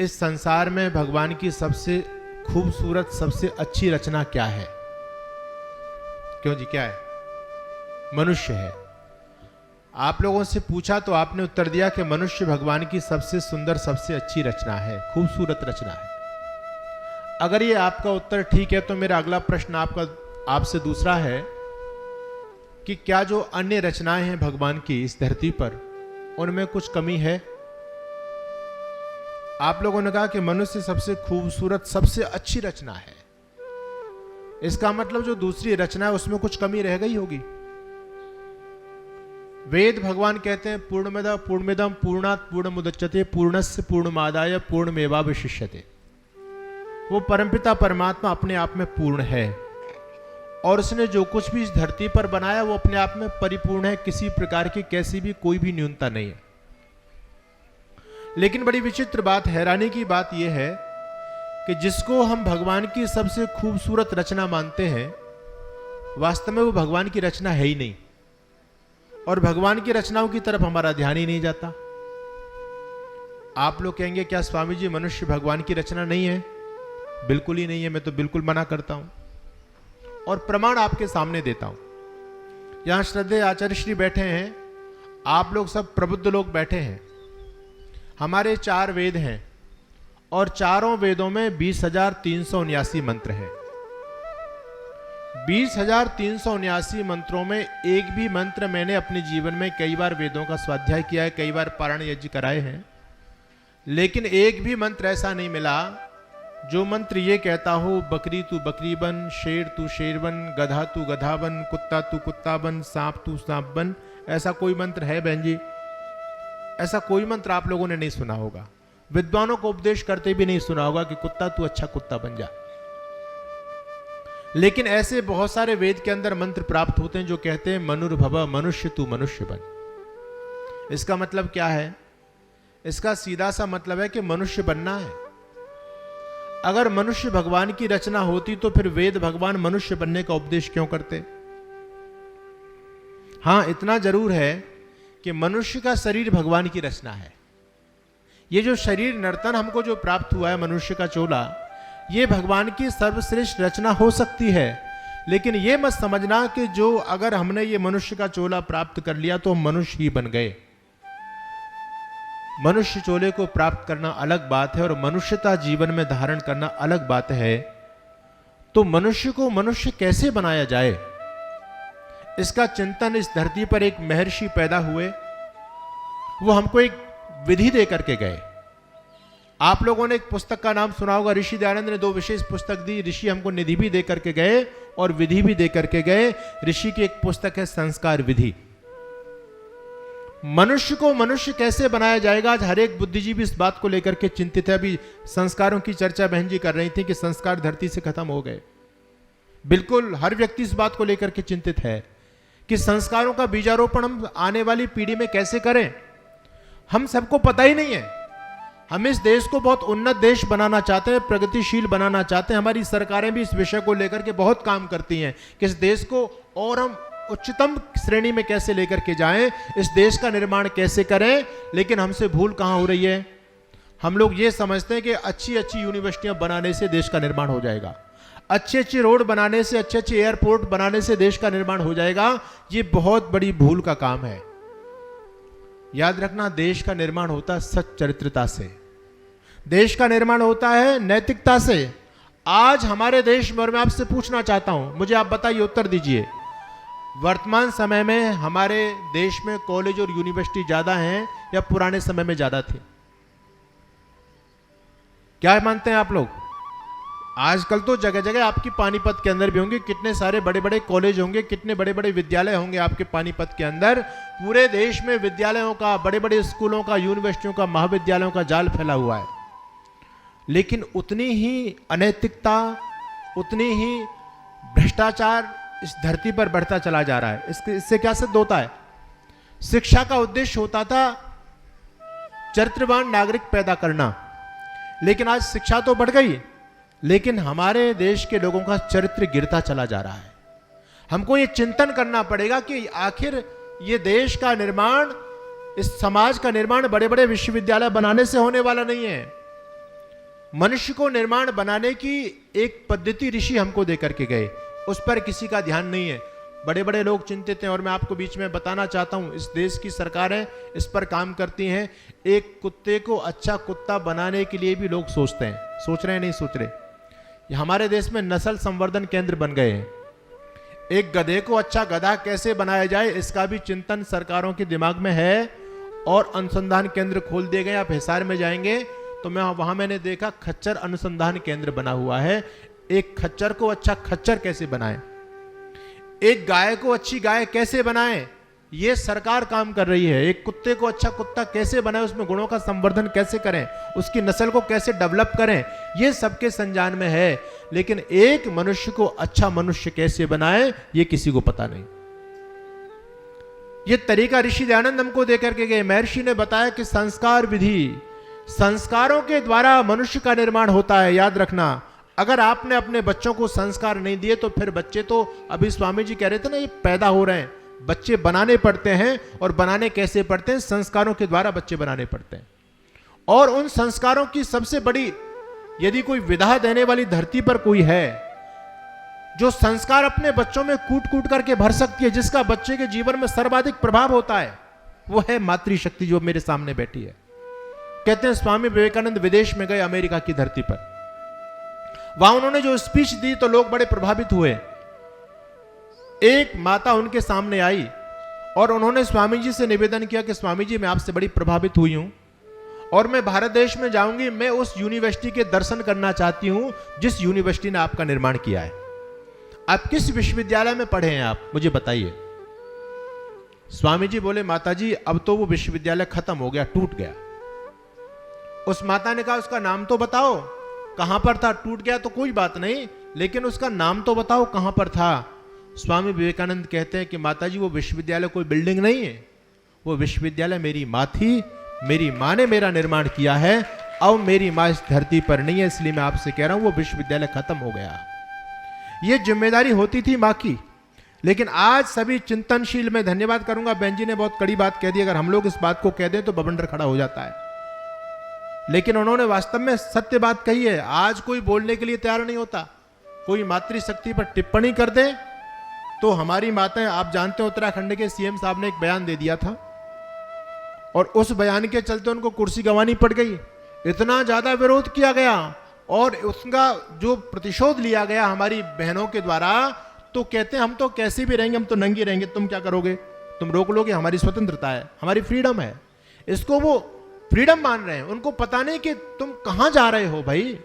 इस संसार में भगवान की सबसे खूबसूरत, सबसे अच्छी रचना क्या है? क्यों जी, क्या है? मनुष्य है। आप लोगों से पूछा तो आपने उत्तर दिया कि मनुष्य भगवान की सबसे सुंदर, सबसे अच्छी रचना है, खूबसूरत रचना है। अगर ये आपका उत्तर ठीक है तो मेरा अगला प्रश्न आपसे दूसरा है कि क्या जो अन्य रचनाएं हैं भगवान की इस धरती पर, उनमें कुछ कमी है? आप लोगों ने कहा कि मनुष्य सबसे खूबसूरत, सबसे अच्छी रचना है। इसका मतलब जो दूसरी रचना है उसमें कुछ कमी रह गई होगी। वेद भगवान कहते हैं पूर्णमदा पूर्णमिदं पूर्णात् पूर्णमुदच्यते पूर्णस्य पूर्णमादाय पूर्णमेवावशिष्यते। वो परमपिता परमात्मा अपने आप में पूर्ण है और उसने जो कुछ भी इस धरती पर बनाया वो अपने आप में परिपूर्ण है। किसी प्रकार की कैसी भी कोई भी न्यूनता नहीं है। लेकिन बड़ी विचित्र बात, हैरानी की बात यह है कि जिसको हम भगवान की सबसे खूबसूरत रचना मानते हैं, वास्तव में वो भगवान की रचना है ही नहीं और भगवान की रचनाओं की तरफ हमारा ध्यान ही नहीं जाता। आप लोग कहेंगे क्या स्वामी जी मनुष्य भगवान की रचना नहीं है? बिल्कुल ही नहीं है। मैं तो बिल्कुल मना करता हूं और प्रमाण आपके सामने देता हूं। यहां श्रद्धेय आचार्य श्री बैठे हैं, आप लोग सब प्रबुद्ध लोग बैठे हैं। हमारे 4 वेद हैं और चारों वेदों में 20,379 मंत्र हैं। 20,379 मंत्रों में एक भी मंत्र मैंने अपने जीवन में कई बार वेदों का स्वाध्याय किया है, कई बार पारायण यज्ञ कराए हैं, लेकिन एक भी मंत्र ऐसा नहीं मिला जो मंत्र ये कहता हो बकरी तू बकरी बन, शेर तू शेर बन, गधा तू गधा बन, कुत्ता तू कुत्ता बन, सांप तू सांप बन। ऐसा कोई मंत्र है बहन जी? ऐसा कोई मंत्र आप लोगों ने नहीं सुना होगा। विद्वानों को उपदेश करते भी नहीं सुना होगा कि कुत्ता तू अच्छा कुत्ता बन जा। लेकिन ऐसे बहुत सारे वेद के अंदर मंत्र प्राप्त होते हैं जो कहते हैं मनुर्भव, मनुष्य तू मनुष्य बन। इसका मतलब क्या है? इसका सीधा सा मतलब है कि मनुष्य बनना है। अगर मनुष्य भगवान की रचना होती तो फिर वेद भगवान मनुष्य बनने का उपदेश क्यों करते? हां, इतना जरूर है कि मनुष्य का शरीर भगवान की रचना है। ये जो शरीर नर्तन हमको जो प्राप्त हुआ है, मनुष्य का चोला, ये भगवान की सर्वश्रेष्ठ रचना हो सकती है। लेकिन ये मत समझना कि जो अगर हमने ये मनुष्य का चोला प्राप्त कर लिया तो हम मनुष्य ही बन गए। मनुष्य चोले को प्राप्त करना अलग बात है और मनुष्यता जीवन में धारण करना अलग बात है। तो मनुष्य को मनुष्य कैसे बनाया जाए, इसका चिंतन इस धरती पर एक महर्षि पैदा हुए, वो हमको एक विधि दे करके गए। आप लोगों ने एक पुस्तक का नाम सुना होगा, ऋषि दयानंद ने 2 विशेष पुस्तक दी। ऋषि हमको निधि भी दे करके गए और विधि भी दे करके गए। ऋषि की एक पुस्तक है संस्कार विधि। मनुष्य को मनुष्य कैसे बनाया जाएगा, आज हर एक बुद्धिजीवी इस बात को लेकर के चिंतित है। अभी संस्कारों की चर्चा बहन जी कर रही थी कि संस्कार धरती से खत्म हो गए। बिल्कुल हर व्यक्ति इस बात को लेकर के चिंतित है कि संस्कारों का बीजारोपण हम आने वाली पीढ़ी में कैसे करें। हम सबको पता ही नहीं है। हम इस देश को बहुत उन्नत देश बनाना चाहते हैं, प्रगतिशील बनाना चाहते हैं। हमारी सरकारें भी इस विषय को लेकर के बहुत काम करती हैं कि इस देश को और हम उच्चतम श्रेणी में कैसे लेकर के जाएं, इस देश का निर्माण कैसे करें। लेकिन हमसे भूल कहां हो रही है? हम लोग ये समझते हैं कि अच्छी अच्छी यूनिवर्सिटियां बनाने से देश का निर्माण हो जाएगा, अच्छे अच्छे रोड बनाने से, अच्छे अच्छे एयरपोर्ट बनाने से देश का निर्माण हो जाएगा। ये बहुत बड़ी भूल का काम है। याद रखना, देश का निर्माण होता है सच्चरित्रता से, देश का निर्माण होता है नैतिकता से। आज हमारे देश में, और मैं आपसे पूछना चाहता हूं, मुझे आप बताइए, उत्तर दीजिए, वर्तमान समय में हमारे देश में कॉलेज और यूनिवर्सिटी ज्यादा हैं या पुराने समय में ज्यादा थी? क्या मानते हैं आप लोग? आजकल तो जगह जगह आपकी पानीपत के अंदर भी होंगे, कितने सारे बड़े बड़े कॉलेज होंगे, कितने बड़े बड़े विद्यालय होंगे आपके पानीपत के अंदर। पूरे देश में विद्यालयों का, बड़े बड़े स्कूलों का, यूनिवर्सिटियों का, महाविद्यालयों का जाल फैला हुआ है। लेकिन उतनी ही अनैतिकता, उतनी ही भ्रष्टाचार इस धरती पर बढ़ता चला जा रहा है। इससे क्या सिद्ध होता है? शिक्षा का उद्देश्य होता था चरित्रवान नागरिक पैदा करना, लेकिन आज शिक्षा तो बढ़ गई, लेकिन हमारे देश के लोगों का चरित्र गिरता चला जा रहा है। हमको ये चिंतन करना पड़ेगा कि आखिर ये देश का निर्माण, इस समाज का निर्माण बड़े बड़े विश्वविद्यालय बनाने से होने वाला नहीं है। मनुष्य को निर्माण बनाने की एक पद्धति ऋषि हमको दे करके गए, उस पर किसी का ध्यान नहीं है। बड़े बड़े लोग चिंतित हैं, और मैं आपको बीच में बताना चाहता हूं, इस देश की सरकारें इस पर काम करती हैं। एक कुत्ते को अच्छा कुत्ता बनाने के लिए भी लोग सोचते हैं, सोच रहे हैं नहीं सोच रहे। ये हमारे देश में नस्ल संवर्धन केंद्र बन गए हैं। एक गधे को अच्छा गधा कैसे बनाया जाए, इसका भी चिंतन सरकारों के दिमाग में है, और अनुसंधान केंद्र खोल दिए गए। आप हिसार में जाएंगे तो वहां मैंने देखा खच्चर अनुसंधान केंद्र बना हुआ है। एक खच्चर को अच्छा खच्चर कैसे बनाएं, एक गाय को अच्छी गाय कैसे बनाएं, ये सरकार काम कर रही है। एक कुत्ते को अच्छा कुत्ता कैसे बनाएं, उसमें गुणों का संवर्धन कैसे करें, उसकी नस्ल को कैसे डेवलप करें, ये सबके संज्ञान में है। लेकिन एक मनुष्य को अच्छा मनुष्य कैसे बनाएं, ये किसी को पता नहीं। ये तरीका ऋषि दयानंद हमको देकर के गए। महर्षि ने बताया कि संस्कार विधि, संस्कारों के द्वारा मनुष्य का निर्माण होता है। याद रखना, अगर आपने अपने बच्चों को संस्कार नहीं दिए तो फिर बच्चे तो, अभी स्वामी जी कह रहे थे ना, ये पैदा हो रहे हैं। बच्चे बनाने पड़ते हैं, और बनाने कैसे पड़ते हैं? संस्कारों के द्वारा बच्चे बनाने पड़ते हैं। और उन संस्कारों की सबसे बड़ी, यदि कोई विधा देने वाली धरती पर कोई है जो संस्कार अपने बच्चों में कूट कूट करके भर सकती है, जिसका बच्चे के जीवन में सर्वाधिक प्रभाव होता है, वो है मातृशक्ति, जो मेरे सामने बैठी है। कहते हैं स्वामी विवेकानंद विदेश में गए, अमेरिका की धरती पर। वहां उन्होंने जो स्पीच दी तो लोग बड़े प्रभावित हुए। एक माता उनके सामने आई और उन्होंने स्वामी जी से निवेदन किया कि स्वामी जी, मैं आपसे बड़ी प्रभावित हुई हूं, और मैं भारत देश में जाऊंगी, मैं उस यूनिवर्सिटी के दर्शन करना चाहती हूं जिस यूनिवर्सिटी ने आपका निर्माण किया है। आप किस विश्वविद्यालय में पढ़े हैं, आप मुझे बताइए। स्वामी जी बोले, माता जी, अब तो वो विश्वविद्यालय खत्म हो गया, टूट गया। उस माता ने कहा, उसका नाम तो बताओ, कहां पर था? टूट गया तो कोई बात नहीं, लेकिन उसका नाम तो बताओ, कहां पर था? स्वामी विवेकानंद कहते हैं कि माता जी, वो विश्वविद्यालय कोई बिल्डिंग नहीं है, वो विश्वविद्यालय मेरी मां थी। मेरी मां ने मेरा निर्माण किया है, अब मेरी मां इस धरती पर नहीं है, इसलिए मैं आपसे कह रहा हूं वो विश्वविद्यालय खत्म हो गया। ये जिम्मेदारी होती थी मां की। लेकिन आज सभी चिंतनशील, मैं धन्यवाद करूंगा, बहन जी ने बहुत कड़ी बात कह दी। अगर हम लोग इस बात को कह दें तो बवंडर खड़ा हो जाता है, लेकिन उन्होंने वास्तव में सत्य बात कही है। आज कोई बोलने के लिए तैयार नहीं होता। कोई मातृशक्ति पर टिप्पणी कर दे तो हमारी माताएं, आप जानते हो उत्तराखंड के सीएम साहब ने एक बयान दे दिया था, और उस बयान के चलते उनको कुर्सी गंवानी पड़ गई। इतना ज्यादा विरोध किया गया और उसका जो प्रतिशोध लिया गया हमारी बहनों के द्वारा, तो कहते हैं हम तो कैसे भी रहेंगे, हम तो नंगी रहेंगे, तुम क्या करोगे, तुम रोक लोगे, हमारी स्वतंत्रता है, हमारी फ्रीडम है। इसको वो फ्रीडम मान रहे हैं। उनको पता नहीं कि तुम कहां जा रहे हो। भाई,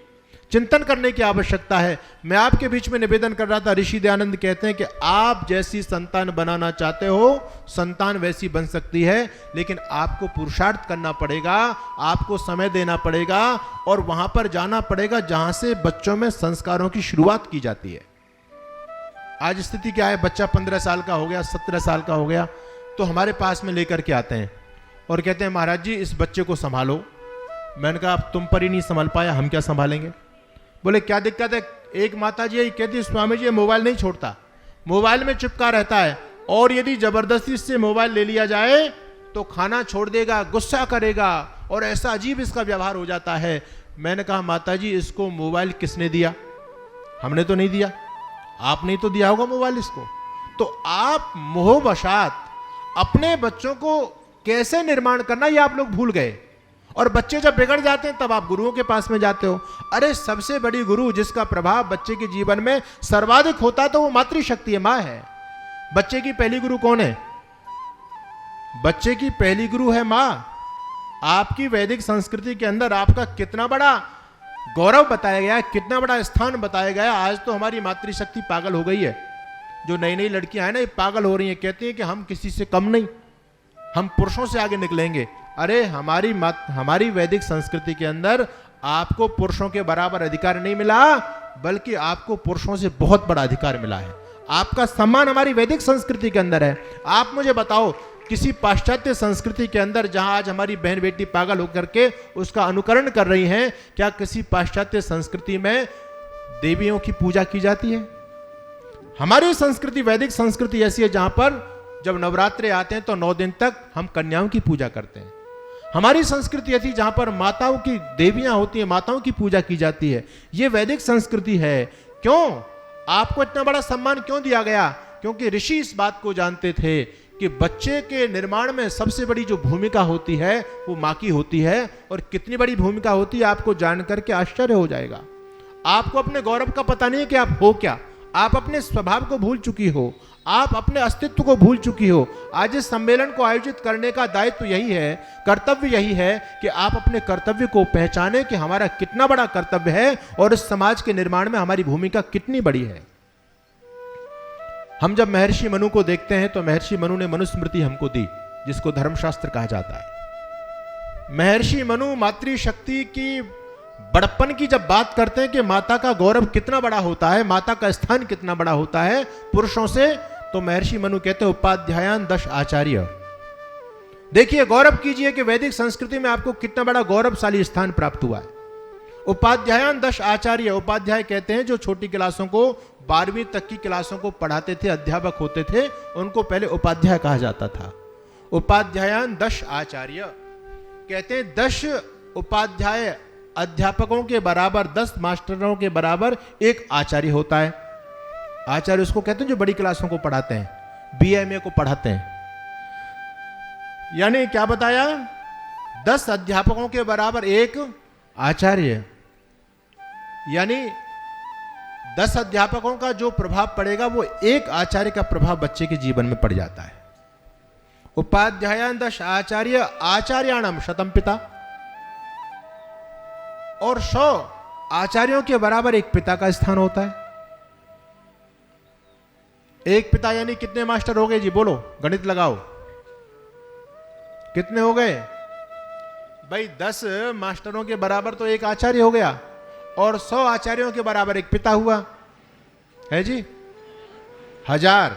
चिंतन करने की आवश्यकता है। मैं आपके बीच में निवेदन कर रहा था, ऋषि दयानंद कहते हैं कि आप जैसी संतान बनाना चाहते हो, संतान वैसी बन सकती है, लेकिन आपको पुरुषार्थ करना पड़ेगा, आपको समय देना पड़ेगा, और वहां पर जाना पड़ेगा जहां से बच्चों में संस्कारों की शुरुआत की जाती है। आज स्थिति क्या है? बच्चा 15 साल का हो गया, 17 साल का हो गया, तो हमारे पास में लेकर के आते हैं और कहते हैं, महाराज जी, इस बच्चे को संभालो। मैंने कहा, अब तुम पर ही नहीं संभाल पाया, हम क्या संभालेंगे? बोले, क्या दिक्कत है? एक माता जी यही कहती, स्वामी जी मोबाइल नहीं छोड़ता, मोबाइल में चिपका रहता है, और यदि जबरदस्ती से मोबाइल ले लिया जाए तो खाना छोड़ देगा, गुस्सा करेगा, और ऐसा अजीब इसका व्यवहार हो जाता है। मैंने कहा, माता जी, इसको मोबाइल किसने दिया? हमने तो नहीं दिया। आपने तो दिया होगा मोबाइल इसको। तो आप मोहवशात अपने बच्चों को कैसे निर्माण करना, ये आप लोग भूल गए। और बच्चे जब बिगड़ जाते हैं तब आप गुरुओं के पास में जाते हो। अरे, सबसे बड़ी गुरु जिसका प्रभाव बच्चे के जीवन में सर्वाधिक होता है तो वो मातृशक्ति है, मां है। बच्चे की पहली गुरु कौन है? बच्चे की पहली गुरु है मां। आपकी वैदिक संस्कृति के अंदर आपका कितना बड़ा गौरव बताया गया है, कितना बड़ा स्थान बताया गया। आज तो हमारी मातृशक्ति पागल हो गई है। जो नई नई लड़कियां हैं ना, ये पागल हो रही हैं, कहती हैं कि हम किसी से कम नहीं, हम पुरुषों से आगे निकलेंगे। अरे, हमारी वैदिक संस्कृति के अंदर आपको पुरुषों के बराबर अधिकार नहीं मिला, बल्कि आपको पुरुषों से बहुत बड़ा अधिकार मिला है। आपका सम्मान हमारी वैदिक संस्कृति के अंदर है। आप मुझे बताओ, किसी पाश्चात्य संस्कृति के अंदर जहां आज हमारी बहन बेटी पागल होकर के उसका अनुकरण कर रही हैं, क्या किसी पाश्चात्य संस्कृति में देवियों की पूजा की जाती है? हमारी संस्कृति, वैदिक संस्कृति ऐसी है जहां पर जब नवरात्रे आते हैं तो 9 दिन तक हम कन्याओं की पूजा करते हैं। हमारी संस्कृति ऐसी जहां पर माताओं की देवियां होती हैं, माताओं की पूजा की जाती है, ये वैदिक संस्कृति है। क्यों आपको इतना बड़ा सम्मान क्यों दिया गया? क्योंकि ऋषि इस बात को जानते थे कि बच्चे के निर्माण में सबसे बड़ी जो भूमिका होती है वो माँ की होती है। और कितनी बड़ी भूमिका होती है आपको जानकर के आश्चर्य हो जाएगा। आपको अपने गौरव का पता नहीं है कि आप हो क्या। आप अपने स्वभाव को भूल चुकी हो, आप अपने अस्तित्व को भूल चुकी हो। आज इस सम्मेलन को आयोजित करने का दायित्व यही है, कर्तव्य यही है कि आप अपने कर्तव्य को पहचाने कि हमारा कितना बड़ा कर्तव्य है और इस समाज के निर्माण में हमारी भूमिका कितनी बड़ी है। हम जब महर्षि मनु को देखते हैं तो महर्षि मनु ने मनुस्मृति हमको दी, जिसको धर्मशास्त्र कहा जाता है। महर्षि मनु मातृशक्ति की बड़प्पन की जब बात करते हैं कि माता का गौरव कितना बड़ा होता है, माता का स्थान कितना बड़ा होता है पुरुषों से, तो महर्षि मनु कहते हैं उपाध्यायान 10 आचार्य। देखिए गौरव कीजिए कि वैदिक संस्कृति में आपको कितना बड़ा गौरवशाली स्थान प्राप्त हुआ है। उपाध्यायान 10 आचार्य, उपाध्याय कहते हैं जो छोटी क्लासों को 12वीं तक की क्लासों को पढ़ाते थे, अध्यापक होते थे, उनको पहले उपाध्याय कहा जाता था। उपाध्यायान 10 आचार्य कहते हैं 10 उपाध्याय अध्यापकों के बराबर, 10 मास्टरों के बराबर एक आचार्य होता है। आचार्य उसको कहते हैं जो बड़ी क्लासों को पढ़ाते हैं, BA को पढ़ाते हैं। यानी क्या बताया? 10 अध्यापकों के बराबर एक आचार्य, यानी 10 अध्यापकों का जो प्रभाव पड़ेगा वो एक आचार्य का प्रभाव बच्चे के जीवन में पड़ जाता है। उपाध्यायान 10 आचार्य आचार्याणाम शतम पिता, और 100 आचार्यों के बराबर एक पिता का स्थान होता है। एक पिता यानी कितने मास्टर हो गए जी? बोलो, गणित लगाओ, कितने हो गए भाई? 10 मास्टरों के बराबर तो एक आचार्य हो गया, और 100 आचार्यों के बराबर एक पिता हुआ है जी, 1000।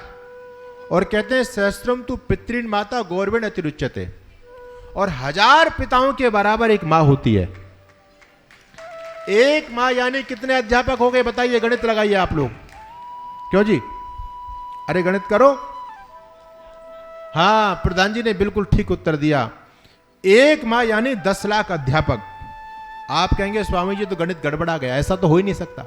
और कहते हैं सहस्त्रम तु पितृन माता गौरवेण अतिरुच्यते, और 1000 पिताओं के बराबर एक मां होती है। एक मां यानी कितने अध्यापक हो गए बताइए? गणित लगाइए आप लोग। क्यों जी? अरे गणित करो। हाँ, प्रधान जी ने बिल्कुल ठीक उत्तर दिया। एक मां यानी 10 लाख अध्यापक। आप कहेंगे स्वामी जी तो गणित गड़बड़ा गया, ऐसा तो हो ही नहीं सकता।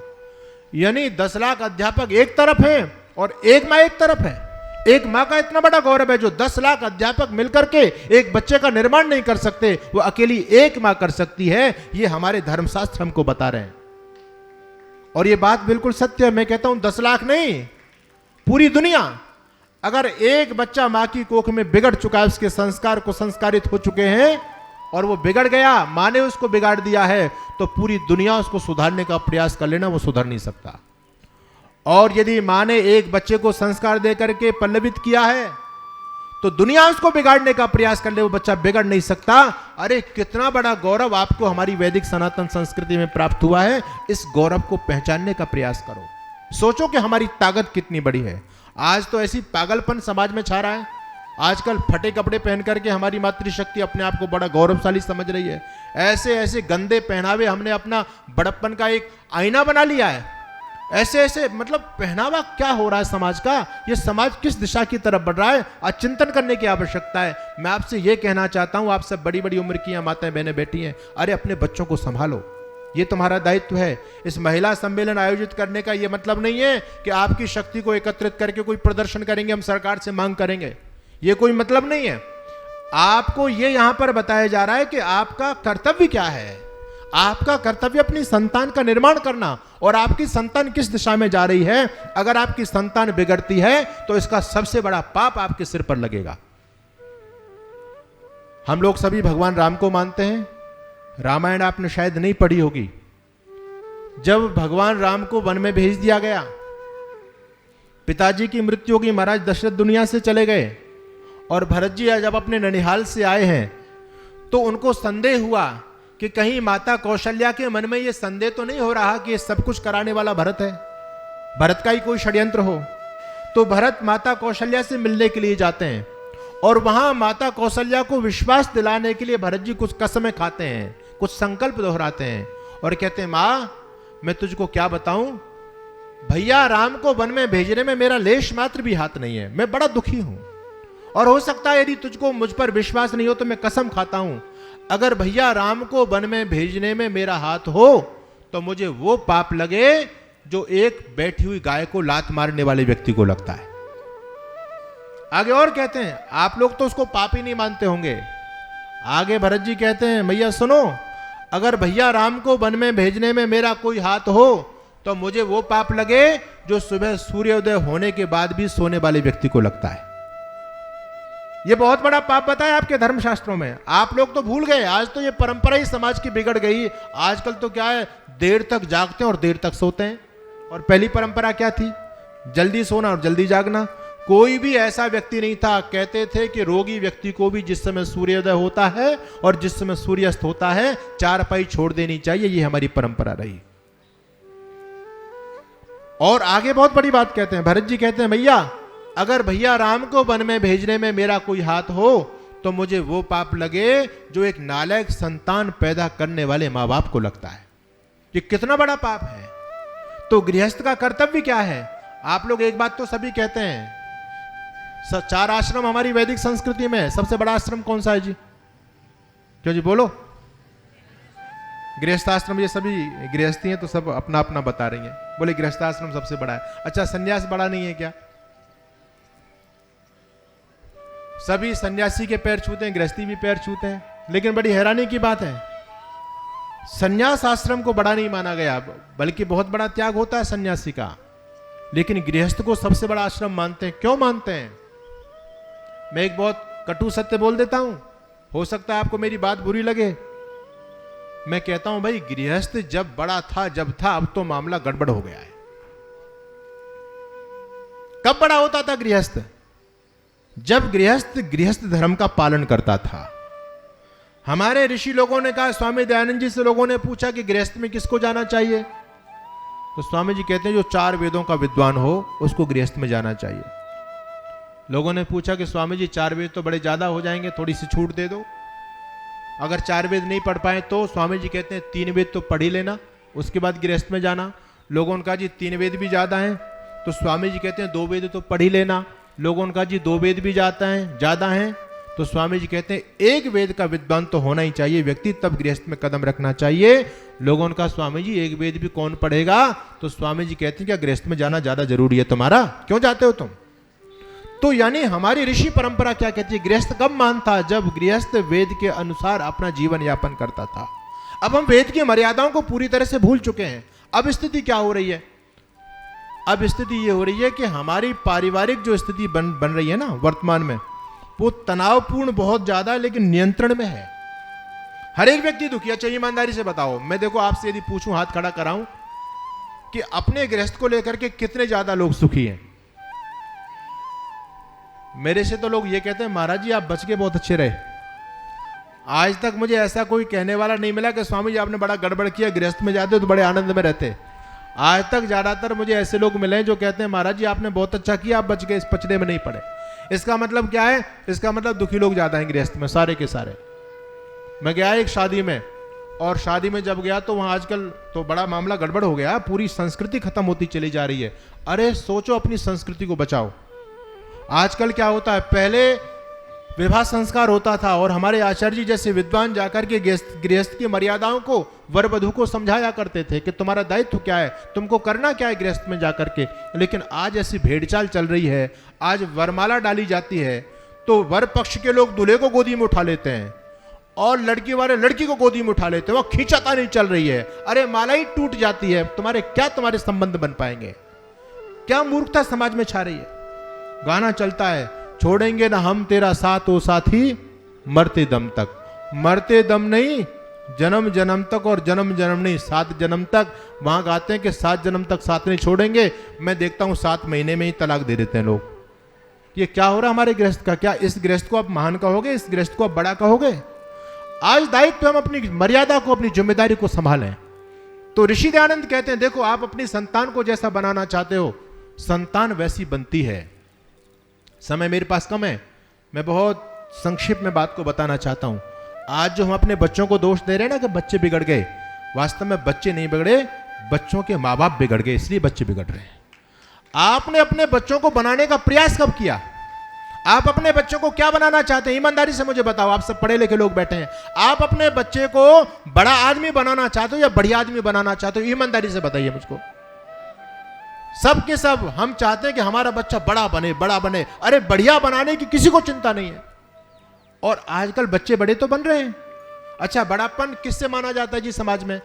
यानी 10 लाख अध्यापक एक तरफ हैं और एक मां एक तरफ है। एक मां का इतना बड़ा गौरव है जो 10 लाख अध्यापक मिलकर के एक बच्चे का निर्माण नहीं कर सकते, वो अकेली एक मां कर सकती है। ये हमारे धर्मशास्त्र हमको बता रहे हैं और ये बात बिल्कुल सत्य है। मैं कहता हूं 10 लाख नहीं, पूरी दुनिया, अगर एक बच्चा मां की कोख में बिगड़ चुका है, उसके संस्कार को संस्कारित हो चुके हैं और वो बिगड़ गया, मां ने उसको बिगाड़ दिया है, तो पूरी दुनिया उसको सुधारने का प्रयास कर लेना, वो सुधर नहीं सकता। और यदि मां ने एक बच्चे को संस्कार देकर के पल्लवित किया है तो दुनिया उसको बिगाड़ने का प्रयास कर ले, वो बच्चा बिगड़ नहीं सकता। अरे कितना बड़ा गौरव आपको हमारी वैदिक सनातन संस्कृति में प्राप्त हुआ है। इस गौरव को पहचानने का प्रयास करो। सोचो कि हमारी ताकत कितनी बड़ी है। आज तो ऐसी पागलपन समाज में छा रहा है। आजकल फटे कपड़े पहन करके हमारी मातृशक्ति अपने आप को बड़ा गौरवशाली समझ रही है। ऐसे ऐसे गंदे पहनावे हमने अपना बड़प्पन का एक आईना बना लिया है। ऐसे ऐसे मतलब पहनावा क्या हो रहा है समाज का? ये समाज किस दिशा की तरफ बढ़ रहा है? आज चिंतन करने की आवश्यकता है। मैं आपसे ये कहना चाहता हूं, आप सब बड़ी बड़ी उम्र की माताएं बहनें बैठी हैं, अरे अपने बच्चों को संभालो, ये तुम्हारा दायित्व है। इस महिला सम्मेलन आयोजित करने का ये मतलब नहीं है कि आपकी शक्ति को एकत्रित करके कोई प्रदर्शन करेंगे, हम सरकार से मांग करेंगे, ये कोई मतलब नहीं है। आपको ये यहां पर बताया जा रहा है कि आपका कर्तव्य क्या है। आपका कर्तव्य अपनी संतान का निर्माण करना, और आपकी संतान किस दिशा में जा रही है। अगर आपकी संतान बिगड़ती है तो इसका सबसे बड़ा पाप आपके सिर पर लगेगा। हम लोग सभी भगवान राम को मानते हैं। रामायण आपने शायद नहीं पढ़ी होगी। जब भगवान राम को वन में भेज दिया गया, पिताजी की मृत्यु होगी, महाराज दशरथ दुनिया से चले गए, और भरत जी जब अपने ननिहाल से आए हैं तो उनको संदेह हुआ कि कहीं माता कौशल्या के मन में यह संदेह तो नहीं हो रहा कि ये सब कुछ कराने वाला भरत है, भरत का ही कोई षड्यंत्र हो। तो भरत माता कौशल्या से मिलने के लिए जाते हैं और वहां माता कौशल्या को विश्वास दिलाने के लिए भरत जी कुछ कसमें खाते हैं, कुछ संकल्प दोहराते हैं और कहते हैं, मां मैं तुझको क्या बताऊं, भैया राम को वन में भेजने में मेरा लेश मात्र भी हाथ नहीं है, मैं बड़ा दुखी हूं, और हो सकता है यदि तुझको मुझ पर विश्वास नहीं हो तो मैं कसम खाता हूं, अगर भैया राम को वन में भेजने में मेरा हाथ हो तो मुझे वो पाप लगे जो एक बैठी हुई गाय को लात मारने वाले व्यक्ति को लगता है। आगे और कहते हैं, आप लोग तो उसको पाप ही नहीं मानते होंगे। आगे भरत जी कहते हैं, भैया सुनो, अगर भैया राम को वन में भेजने में मेरा कोई हाथ हो तो मुझे वो पाप लगे जो सुबह सूर्योदय होने के बाद भी सोने वाले व्यक्ति को लगता है। ये बहुत बड़ा पाप बताया आपके धर्मशास्त्रों में। आप लोग तो भूल गए, आज तो ये परंपरा ही समाज की बिगड़ गई। आजकल तो क्या है, देर तक जागते हैं और देर तक सोते हैं। और पहली परंपरा क्या थी? जल्दी सोना और जल्दी जागना। कोई भी ऐसा व्यक्ति नहीं था, कहते थे कि रोगी व्यक्ति को भी जिस समय सूर्योदय होता है और जिस समय सूर्यास्त होता है चारपाई छोड़ देनी चाहिए। ये हमारी परंपरा रही। और आगे बहुत बड़ी बात कहते हैं, भरत जी कहते हैं, भैया अगर भैया राम को वन में भेजने में मेरा कोई हाथ हो तो मुझे वो पाप लगे जो एक नालायक संतान पैदा करने वाले मां बाप को लगता है। ये कितना बड़ा पाप है। तो गृहस्थ का कर्तव्य क्या है? आप लोग एक बात तो सभी कहते हैं, 4 आश्रम हमारी वैदिक संस्कृति में है। सबसे बड़ा आश्रम कौन सा है जी? क्यों जी बोलो? गृहस्थाश्रम। ये सभी गृहस्थी हैं तो सब अपना अपना बता रही हैं। बोले गृहस्थाश्रम सबसे बड़ा है। अच्छा, सन्यास बड़ा नहीं है क्या? सभी सन्यासी के पैर छूते हैं, गृहस्थी भी पैर छूते हैं। लेकिन बड़ी हैरानी की बात है, सन्यास आश्रम को बड़ा नहीं माना गया, बल्कि बहुत बड़ा त्याग होता है सन्यासी का। लेकिन गृहस्थ को सबसे बड़ा आश्रम मानते हैं। क्यों मानते हैं? मैं एक बहुत कटु सत्य बोल देता हूं, हो सकता है आपको मेरी बात बुरी लगे। मैं कहता हूं भाई, गृहस्थ जब बड़ा था जब था, अब तो मामला गड़बड़ हो गया है। कब बड़ा होता था गृहस्थ? जब गृहस्थ धर्म का पालन करता था। हमारे ऋषि लोगों ने कहा, स्वामी दयानंद जी से लोगों ने पूछा कि गृहस्थ में किसको जाना चाहिए? तो स्वामी जी कहते हैं जो 4 वेदों का विद्वान हो उसको गृहस्थ में जाना चाहिए। लोगों ने पूछा कि स्वामी जी 4 वेद तो बड़े ज्यादा हो जाएंगे, थोड़ी सी छूट दे दो। अगर 4 वेद नहीं पढ़ पाए तो स्वामी जी कहते हैं 3 वेद तो पढ़ ही लेना, उसके बाद गृहस्थ में जाना। लोगों ने कहा जी 3 वेद भी ज्यादा हैं, तो स्वामी जी कहते हैं 2 वेद तो पढ़ ही लेना। लोगों ने कहा जी 2 वेद भी ज्यादा हैं, तो स्वामी जी कहते हैं 1 वेद का विद्वान तो होना ही चाहिए व्यक्ति, तब गृहस्थ में कदम रखना चाहिए। लोगों ने कहा स्वामी जी 1 वेद भी कौन पढ़ेगा? तो स्वामी जी कहते हैं क्या गृहस्थ में जाना ज्यादा जरूरी है तुम्हारा? क्यों जाते हो तुम? तो यानी हमारी ऋषि परंपरा क्या कहती है, गृहस्थ कब मान था? जब गृहस्थ वेद के अनुसार अपना जीवन यापन करता था। अब हम वेद की मर्यादाओं को पूरी तरह से भूल चुके हैं। अब स्थिति क्या हो रही है? अब स्थिति ये हो रही है कि हमारी पारिवारिक जो स्थिति बन रही है ना वर्तमान में, वो तनावपूर्ण बहुत ज्यादा, लेकिन नियंत्रण में है। हर एक व्यक्ति दुखी है। चाहिए ईमानदारी से बताओ, मैं देखो आपसे यदि पूछूं, हाथ खड़ा कराऊं कि अपने गृहस्थ को लेकर के कितने ज्यादा लोग सुखी हैं? मेरे से तो लोग ये कहते हैं महाराज जी आप बच के बहुत अच्छे रहे। आज तक मुझे ऐसा कोई कहने वाला नहीं मिला कि स्वामी जी आपने बड़ा गड़बड़ किया, गृहस्थ में जाते हो तो बड़े आनंद में रहते। आज तक ज्यादातर मुझे ऐसे लोग मिले हैं जो कहते हैं महाराज जी आपने बहुत अच्छा किया, आप बच गए, इस पचड़े में नहीं पड़े। इसका मतलब क्या है? इसका मतलब दुखी लोग ज्यादा हैं गृहस्थ में, सारे के सारे। मैं गया एक शादी में, और शादी में जब गया तो वहां आजकल तो बड़ा मामला गड़बड़ हो गया, पूरी संस्कृति खत्म होती चली जा रही है। अरे सोचो, अपनी संस्कृति को बचाओ। आजकल क्या होता है, पहले विवाह संस्कार होता था और हमारे आचार्य जी जैसे विद्वान जाकर के गृहस्थ की मर्यादाओं को वर वधू को समझाया करते थे कि तुम्हारा दायित्व क्या है, तुमको करना क्या है गृहस्थ में जाकर के। लेकिन आज ऐसी भेड़चाल चल रही है, आज वरमाला डाली जाती है तो वर पक्ष के लोग दूल्हे को गोदी में उठा लेते हैं और लड़की वाले लड़की को गोदी में उठा लेते हैं। वो खींचातानी चल रही है। अरे माला ही टूट जाती है, तुम्हारे संबंध बन पाएंगे? क्या मूर्खता समाज में छा रही है। गाना चलता है, छोड़ेंगे ना हम तेरा साथ ओ साथी मरते दम तक। मरते दम नहीं, जन्म जन्म तक, और जन्म जन्म नहीं 7 जन्म तक। वहां गाते हैं कि 7 जन्म तक साथ नहीं छोड़ेंगे। मैं देखता हूं 7 महीने में ही तलाक दे देते हैं लोग। ये क्या हो रहा हमारे गृहस्थ का? क्या इस गृहस्थ को आप महान कहोगे? इस गृहस्थ को आप बड़ा कहोगे? आज दायित्व हम अपनी मर्यादा को, अपनी जिम्मेदारी को संभालें। तो ऋषि दयानंद कहते हैं देखो, आप अपनी संतान को जैसा बनाना चाहते हो, संतान वैसी बनती है। समय मेरे पास कम है, मैं बहुत संक्षिप्त में बात को बताना चाहता हूं। आज जो हम अपने बच्चों को दोष दे रहे हैं ना कि बच्चे बिगड़ गए, वास्तव में बच्चे नहीं बिगड़े, बच्चों के माँ बाप बिगड़ गए, इसलिए बच्चे बिगड़ रहे हैं। आपने अपने बच्चों को बनाने का प्रयास कब किया? आप अपने बच्चों को क्या बनाना चाहते हैं? ईमानदारी से मुझे बताओ, आप सब पढ़े लिखे लोग बैठे हैं, आप अपने बच्चे को बड़ा आदमी बनाना चाहते हो या बढ़िया आदमी बनाना चाहते हो? ईमानदारी से बताइए मुझको। सब के सब हम चाहते हैं कि हमारा बच्चा बड़ा बने, बड़ा बने। अरे बढ़िया बनाने की किसी को चिंता नहीं है। और आजकल बच्चे बड़े तो बन रहे हैं। अच्छा, बड़ापन किससे माना जाता है जी समाज में?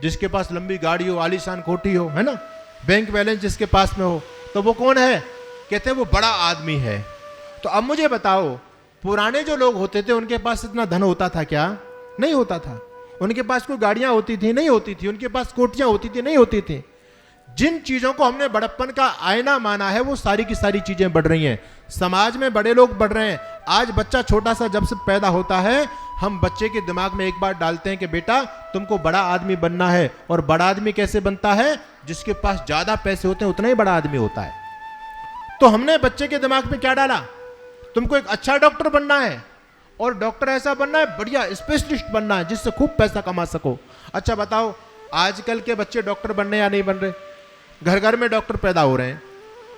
जिसके पास लंबी गाड़ी हो, आलीशान कोठी हो, है ना, बैंक बैलेंस जिसके पास में हो, तो वो कौन है? कहते हैं वो बड़ा आदमी है। तो अब मुझे बताओ, पुराने जो लोग होते थे उनके पास इतना धन होता था क्या? नहीं होता था। उनके पास कोई गाड़ियां होती थी? नहीं होती थी। उनके पास कोठियां होती थी? नहीं होती थी। जिन चीजों को हमने बड़प्पन का आईना माना है वो सारी की सारी चीजें बढ़ रही हैं। समाज में बड़े लोग बढ़ रहे हैं। आज बच्चा छोटा सा जब से पैदा होता है, हम बच्चे के दिमाग में एक बात डालते हैं कि बेटा तुमको बड़ा आदमी बनना है। और बड़ा आदमी कैसे बनता है? जिसके पास ज्यादा पैसे होते हैं उतना ही बड़ा आदमी होता है। तो हमने बच्चे के दिमाग में क्या डाला? तुमको एक अच्छा डॉक्टर बनना है, और डॉक्टर ऐसा बनना है, बढ़िया स्पेशलिस्ट बनना है जिससे खूब पैसा कमा सको। अच्छा बताओ, आजकल के बच्चे डॉक्टर बनने या नहीं बन रहे? घर घर में डॉक्टर पैदा हो रहे हैं,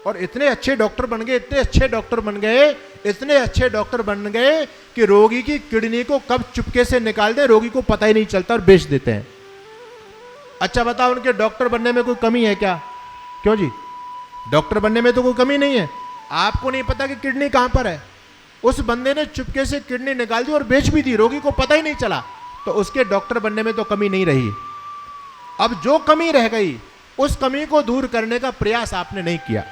और इतने अच्छे डॉक्टर बन गए, इतने अच्छे डॉक्टर बन गए, इतने अच्छे डॉक्टर बन गए कि रोगी की किडनी को कब चुपके से निकाल दे रोगी को पता ही नहीं चलता और बेच देते हैं। अच्छा बताओ, उनके डॉक्टर बनने में कोई कमी है क्या? क्यों जी? डॉक्टर बनने में तो कोई कमी नहीं है। आपको नहीं पता कि किडनी कहां पर है। उस बंदे ने चुपके से किडनी निकाल दी और बेच भी दी, रोगी को पता ही नहीं चला, तो उसके डॉक्टर बनने में तो कमी नहीं रही। अब जो कमी रह गई, उस कमी को दूर करने का प्रयास आपने नहीं किया।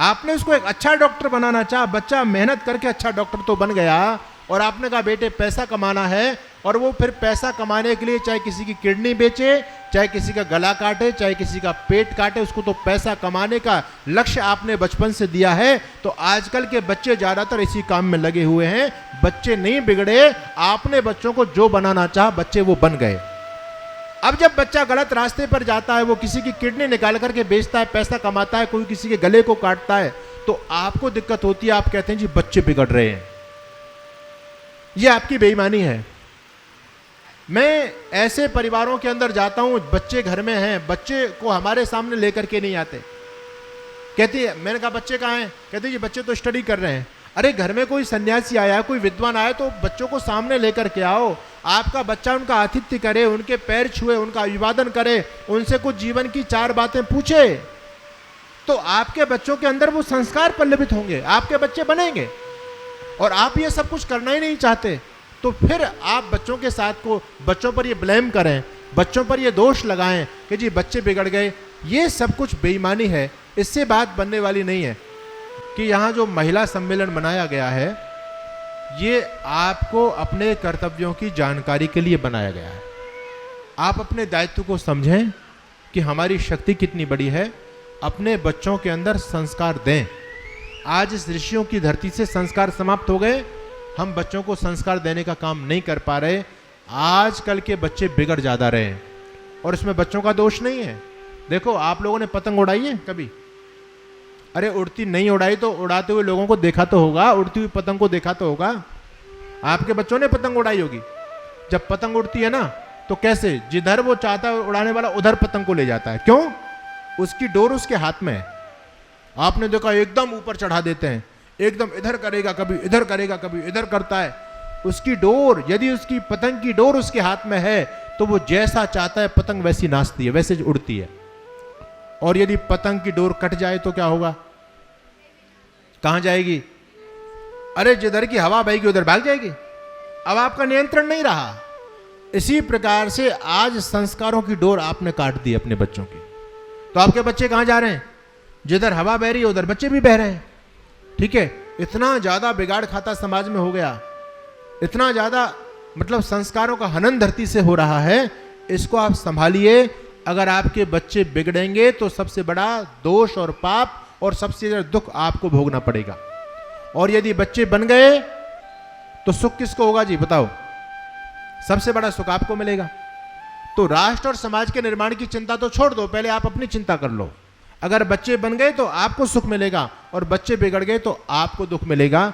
आपने उसको एक अच्छा डॉक्टर बनाना चाहा, बच्चा मेहनत करके अच्छा डॉक्टर तो बन गया, और आपने कहा बेटे पैसा कमाना है, और वो फिर पैसा कमाने के लिए चाहे किसी की किडनी बेचे, चाहे किसी का गला काटे, चाहे किसी का पेट काटे, उसको तो पैसा कमाने का लक्ष्य आपने बचपन से दिया है। तो आजकल के बच्चे ज्यादातर इसी काम में लगे हुए हैं। बच्चे नहीं बिगड़े, आपने बच्चों को जो बनाना चाहा बच्चे वो बन गए। अब जब बच्चा गलत रास्ते पर जाता है, वो किसी की किडनी निकाल करके बेचता है, पैसा कमाता है, कोई किसी के गले को काटता है, तो आपको दिक्कत होती है। आप कहते हैं जी बच्चे बिगड़ रहे हैं। ये आपकी बेईमानी है। मैं ऐसे परिवारों के अंदर जाता हूं, बच्चे घर में हैं, बच्चे को हमारे सामने लेकर के नहीं आते। कहती है, मैंने कहा बच्चे कहाँ हैं? कहते जी बच्चे तो स्टडी कर रहे हैं। अरे घर में कोई सन्यासी आया, कोई विद्वान आया, तो बच्चों को सामने लेकर के आओ। आपका बच्चा उनका आतिथ्य करे, उनके पैर छुए, उनका अभिवादन करे, उनसे कुछ जीवन की 4 बातें पूछे, तो आपके बच्चों के अंदर वो संस्कार पल्लवित होंगे, आपके बच्चे बनेंगे। और आप ये सब कुछ करना ही नहीं चाहते, तो फिर आप बच्चों के साथ को बच्चों पर ये ब्लेम करें, बच्चों पर ये दोष लगाएं कि जी बच्चे बिगड़ गए। ये सब कुछ बेईमानी है। इससे बात बनने वाली नहीं है। कि यहाँ जो महिला सम्मेलन बनाया गया है, ये आपको अपने कर्तव्यों की जानकारी के लिए बनाया गया है। आप अपने दायित्व को समझें कि हमारी शक्ति कितनी बड़ी है। अपने बच्चों के अंदर संस्कार दें। आज इस ऋषियों की धरती से संस्कार समाप्त हो गए। हम बच्चों को संस्कार देने का काम नहीं कर पा रहे। आजकल के बच्चे बिगड़ ज्यादा रहे हैं, और इसमें बच्चों का दोष नहीं है। देखो, आप लोगों ने पतंग उड़ाई है कभी? अरे उड़ती नहीं उड़ाई तो उड़ाते हुए लोगों को देखा तो होगा, उड़ती हुई पतंग को देखा तो होगा। आपके बच्चों ने पतंग उड़ाई होगी। जब पतंग उड़ती है ना, तो कैसे, जिधर वो चाहता है उड़ाने वाला उधर पतंग को ले जाता है। क्यों? उसकी डोर उसके हाथ में है। आपने देखा एकदम ऊपर चढ़ा देते हैं, एकदम इधर करेगा, कभी इधर करेगा, कभी इधर करता है। उसकी डोर, यदि उसकी पतंग की डोर उसके हाथ में है, तो वो जैसा चाहता है पतंग वैसी नाचती है, वैसे उड़ती है। और यदि पतंग की डोर कट जाए तो क्या होगा? कहां जाएगी? अरे जिधर की हवा बहेगी उधर भाग जाएगी। अब आपका नियंत्रण नहीं रहा। इसी प्रकार से आज संस्कारों की डोर आपने काट दी अपने बच्चों की, तो आपके बच्चे कहां जा रहे हैं? जिधर हवा बह रही है उधर बच्चे भी बह रहे हैं। ठीक है, इतना ज्यादा बिगाड़ खाता समाज में हो गया, इतना ज्यादा मतलब संस्कारों का हनन धरती से हो रहा है। इसको आप संभालिए। अगर आपके बच्चे बिगड़ेंगे तो सबसे बड़ा दोष और पाप और सबसे ज्यादा दुख आपको भोगना पड़ेगा। और यदि बच्चे बन गए तो सुख किसको होगा जी? बताओ। सबसे बड़ा सुख आपको मिलेगा। तो राष्ट्र और समाज के निर्माण की चिंता तो छोड़ दो, पहले आप अपनी चिंता कर लो। अगर बच्चे बन गए तो आपको सुख मिलेगा, और बच्चे बिगड़ गए तो आपको दुख मिलेगा।